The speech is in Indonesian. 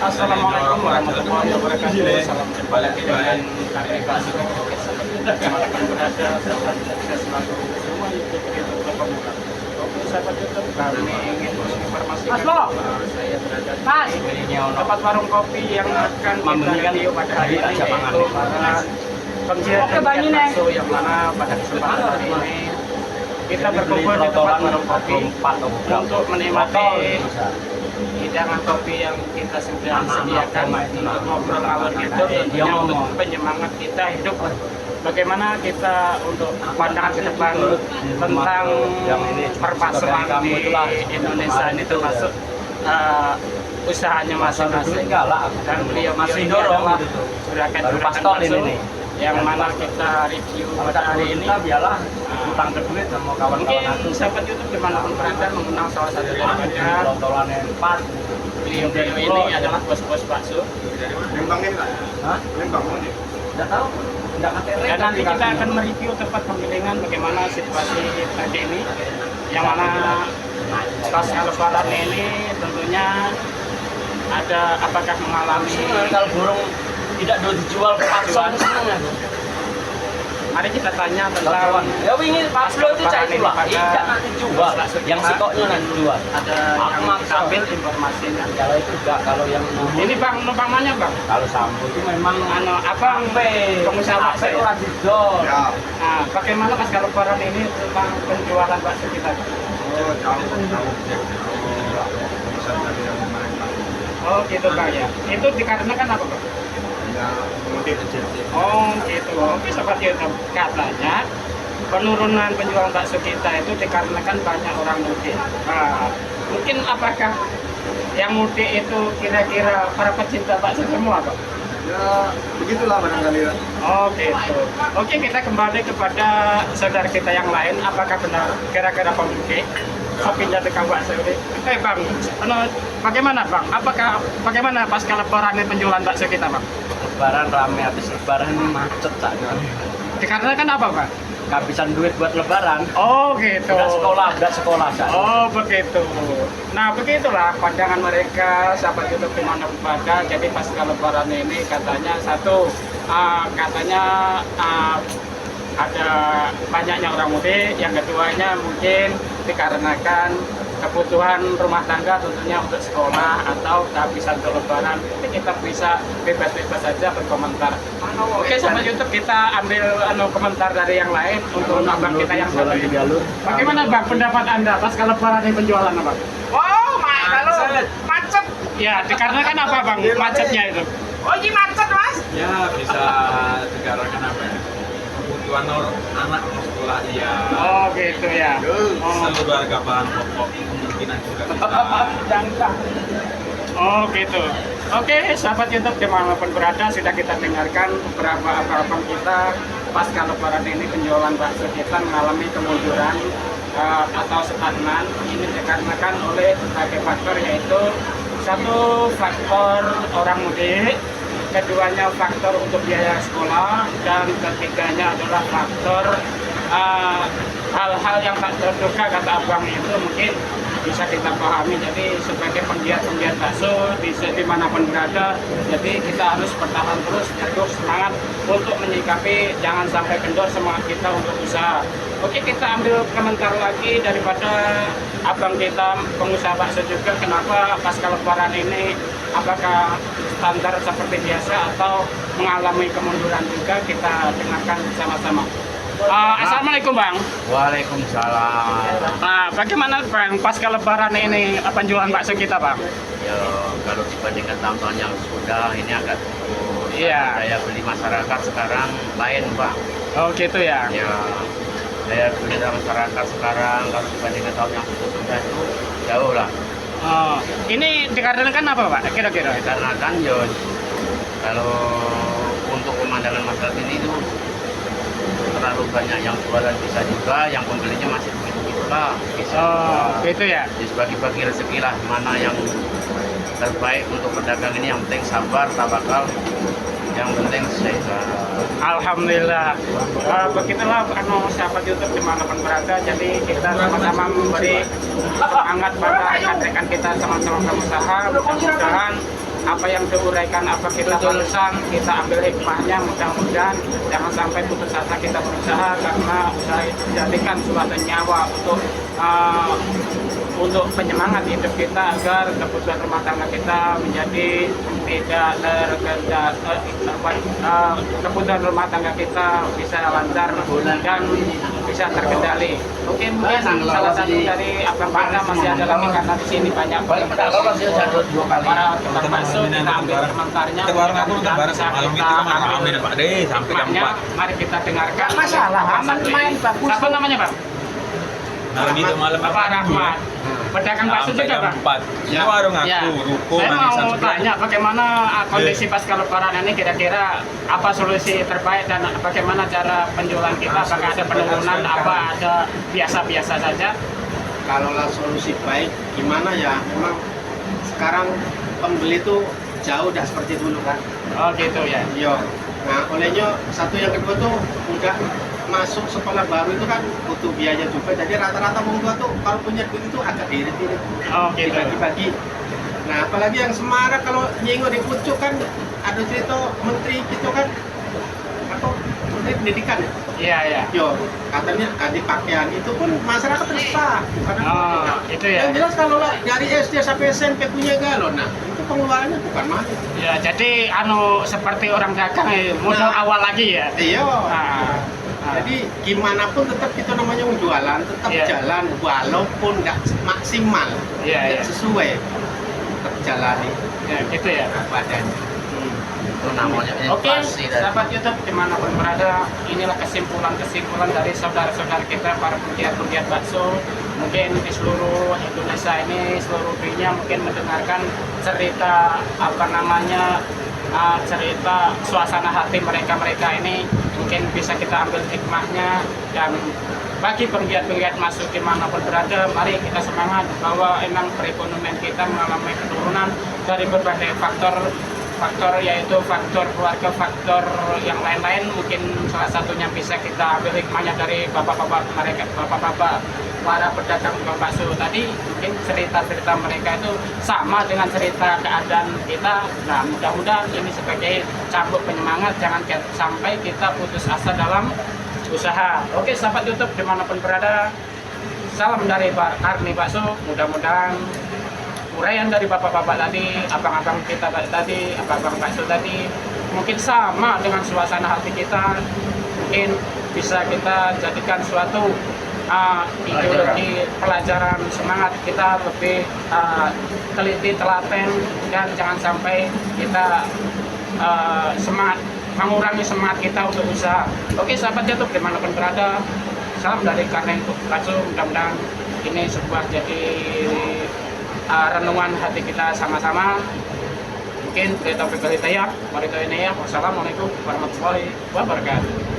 Assalamualaikum warahmatullahi wabarakatuh. Salam jumpa lagi dengan kami Pak Sugeng. Dimanapun berada, salam sukses selalu semua YouTube Pemuda. Oke, sahabat YouTube, kami ingin menginformasikan bahwa saya berada di tempat warung kopi yang akan kita review pada hari ini, yaitu para penggiat bakso, yang mana pada kesempatan hari ini kita berkumpul di tempat warung kopi untuk menikmati hidangan kopi yang kita sudah sediakan untuk ngobrol awal itu, tentunya untuk penyemangat kita hidup. Bagaimana kita untuk pandangan ke depan tentang perpaseman di Indonesia ini, termasuk usahanya masing-masing, dan beliau masih adalah Juragan Bakso yang mana kita review pada hari ini. Mungkin sahabat YouTube dimanapun berada mengenal salah satu daripada beliau ini adalah bos-bos bakso. Tidak tahu. Dan nanti kita akan mereview tempat penggilingan bagaimana situasi tadi ini, yang mana pasca lebaran ini tentunya ada apakah mengalami kalau burung tidak dijual ke pasar. Mari kita tanya tentang ya ini paslo itu cah itu lah, tidak nanti jual, yang sikoknya nanti jual. Ada yang ambil informasinya. Kalau itu enggak, kalau yang ini bang, numpang mana bang? kalau sampo itu memang abang pengusaha bakso itu lagi jual. Nah, bagaimana pas kalau lebaran ini tentang penjualan bakso kita? Oh, jauh. Bisa dari yang mereka. Oh gitu bang ya. Itu dikarenakan apa bang? Ya, mudik kecil. Oh gitu. Oke sobat YouTube, katanya penurunan penjualan bakso kita itu dikarenakan banyak orang mudik. Nah, mungkin apakah yang mudik itu kira-kira para pecinta bakso semua Pak? Ya, begitulah barangkali ya. Oh gitu. Oke, kita kembali kepada saudara kita yang lain. Apakah benar kira-kira pemudik sapinya tukang bakso ini? Bang, bagaimana bang? Bagaimana pasca lebaran ini penjualan bakso kita bang? Lebaran rame, habis lebaran ini macet tak? Dikarenakan apa bang? Kehabisan duit buat lebaran. Oh gitu. Udah sekolah. Oh begitu. Nah begitulah pandangan mereka sahabat YouTube dimana pada. Jadi pasca lebaran ini katanya ada banyaknya orang mudik. Yang keduanya mungkin dikarenakan kebutuhan rumah tangga, tentunya untuk sekolah atau kehabisan untuk lebaran. Jadi kita bisa bebas-bebas saja berkomentar. Oke sahabat YouTube, kita ambil komentar dari yang lain untuk abang kita yang satu ini. Bagaimana bang pendapat anda pasca lebaran ini penjualan apa? Wow, kalau macet. Ya dikarenakan apa bang macetnya itu? Oh, ini macet mas? Ya, bisa dikarenakan apa ya? Kebutuhan anak sekolah ya. Oh gitu ya. Seluruh harga bahan pokok kemungkinan juga Oh gitu. Oke, sahabat YouTube dimanapun berada, sudah kita dengarkan beberapa abang-abang kita pasca lebaran ini penjualan bakso kita mengalami kemunduran atau stagnan. Ini dikarenakan oleh berbagai faktor, yaitu satu faktor orang mudik, keduanya faktor untuk biaya sekolah, dan ketiganya adalah faktor hal-hal yang tak terduga kata abang itu mungkin bisa kita pahami. Jadi sebagai penggiat bakso dimanapun berada, jadi kita harus bertahan terus, teguh semangat untuk menyikapi, jangan sampai kendor semangat kita untuk usaha. Oke, kita ambil komentar lagi daripada abang kita pengusaha bakso juga. Kenapa pasca lebaran ini apakah standar seperti biasa atau mengalami kemunduran juga? Kita dengarkan bersama-sama. Assalamualaikum bang. Waalaikumsalam. Nah, bagaimana bang pasca lebaran ini penjualan bakso kita bang? Ya, kalau dibandingkan tahun-tahun yang sudah ini agak turun. Iya. Daya beli masyarakat sekarang lain pak. Oh gitu ya. Ya, daya beli masyarakat sekarang kalau dibandingkan tahun yang sudah itu jauh lah. Oh, ini dikarenakan apa pak kira-kira? Karena kan ya, kalau untuk pemandangan masyarakat ini itu terlalu banyak yang jualan, bisa juga yang pembelinya masih begitu lah. Oh gitu ya. Jadi bagi-bagi rezeki lah mana yang terbaik untuk pedagang ini. Yang penting sabar, tawakal, yang penting sehat. Alhamdulillah. Begitulah sahabat YouTube dimanapun berada. Jadi kita sama-sama memberi semangat pada rekan-rekan kita sama-sama berusaha. Mudah-mudahan apa yang diuraikan, apa kita barusan, kita ambil hikmahnya. Mudah-mudahan jangan sampai putus asa kita berusaha, karena usaha itu dijadikan suatu nyawa untuk penyemangat hidup kita, agar kebutuhan rumah tangga kita menjadi tidak kebutuhan rumah tangga kita bisa lancar dan bisa terkendali. Oke, mungkin salah satu dari Abang Banda masih ada lagi, karena di sini banyak para tukang bakso. Kita ambil komentarnya. Kita warung aku bentar bareng. Malam itu kan rame Pak De sampai jam 4. Mari kita dengarkan. Masalah, aman main bagus. Siapa namanya, Bang? Malam itu malam Bapak Rahmat. Pedagang bakso juga, Bang? 4. Ini warung aku, Ya. ruko Saya manisan mau sebelah. tanya bagaimana kondisi pasca lebaran ini, kira-kira apa solusi terbaik dan bagaimana cara penjualan kita? Apakah ada penurunan, apa ada biasa-biasa saja? Kalaulah solusi baik gimana ya, memang sekarang pembeli itu jauh dah seperti dulu kan. Oh gitu ya. Yo. Nah, olehnya satu yang kedua tuh udah masuk sekolah baru itu kan butuh biaya juga. Jadi rata-rata orang tua tuh kalau punya duit itu agak irit-irit. Oh gitu. Dibagi-bagi. Nah, apalagi yang Semarang kalau nyengok di pucuk kan ada cerita menteri gitu kan. Atau menteri pendidikan ya. Iya ya. Yo, katanya di pakaian itu pun masyarakat resah. Karena Oh itu ya. yang jelas kalau dari SD sampai SMP punya galon, nah itu pengeluarannya bukan main. Ya jadi seperti orang dagang modal Nah. awal lagi ya. Iya. Nah, Jadi gimana pun tetap kita namanya jualan, tetap Iya. jalan walaupun nggak maksimal, Iya, nggak iya. sesuai, tetap jalani ya gitu ya. badannya. Itu namanya Oke, inflasi dan sahabat YouTube dimanapun berada, inilah kesimpulan-kesimpulan dari saudara-saudara kita, para penggiat-penggiat bakso. Mungkin di seluruh Indonesia ini, seluruh dunia mungkin mendengarkan cerita cerita suasana hati mereka ini, mungkin bisa kita ambil hikmahnya. Dan bagi penggiat-penggiat masuk dimanapun berada, mari kita semangat bahwa emang perekonomian kita mengalami penurunan dari berbagai faktor, yaitu faktor keluarga, faktor yang lain-lain. Mungkin salah satunya bisa kita ambil hikmahnya dari bapak-bapak para pedagang bakso tadi. Mungkin cerita-cerita mereka itu sama dengan cerita keadaan kita. Nah, mudah-mudahan ini sebagai cambuk penyemangat, jangan sampai kita putus asa dalam usaha. Oke, sahabat YouTube dimanapun berada, salam dari Pak Arni Bakso. Mudah-mudahan uraian dari bapak-bapak tadi, abang-abang kita tadi, abang-abang bakso tadi, mungkin sama dengan suasana hati kita. Mungkin bisa kita jadikan suatu ideologi pelajaran semangat kita lebih teliti, telaten, dan jangan sampai kita mengurangi semangat kita untuk usaha. Oke, sahabat YouTube dimanapun berada, salam dari Karneng Bakso. Mudah-mudahan ini sebuah jadi renungan hati kita sama-sama. Mungkin kita berkali-kali ya. Wassalamualaikum warahmatullahi wabarakatuh.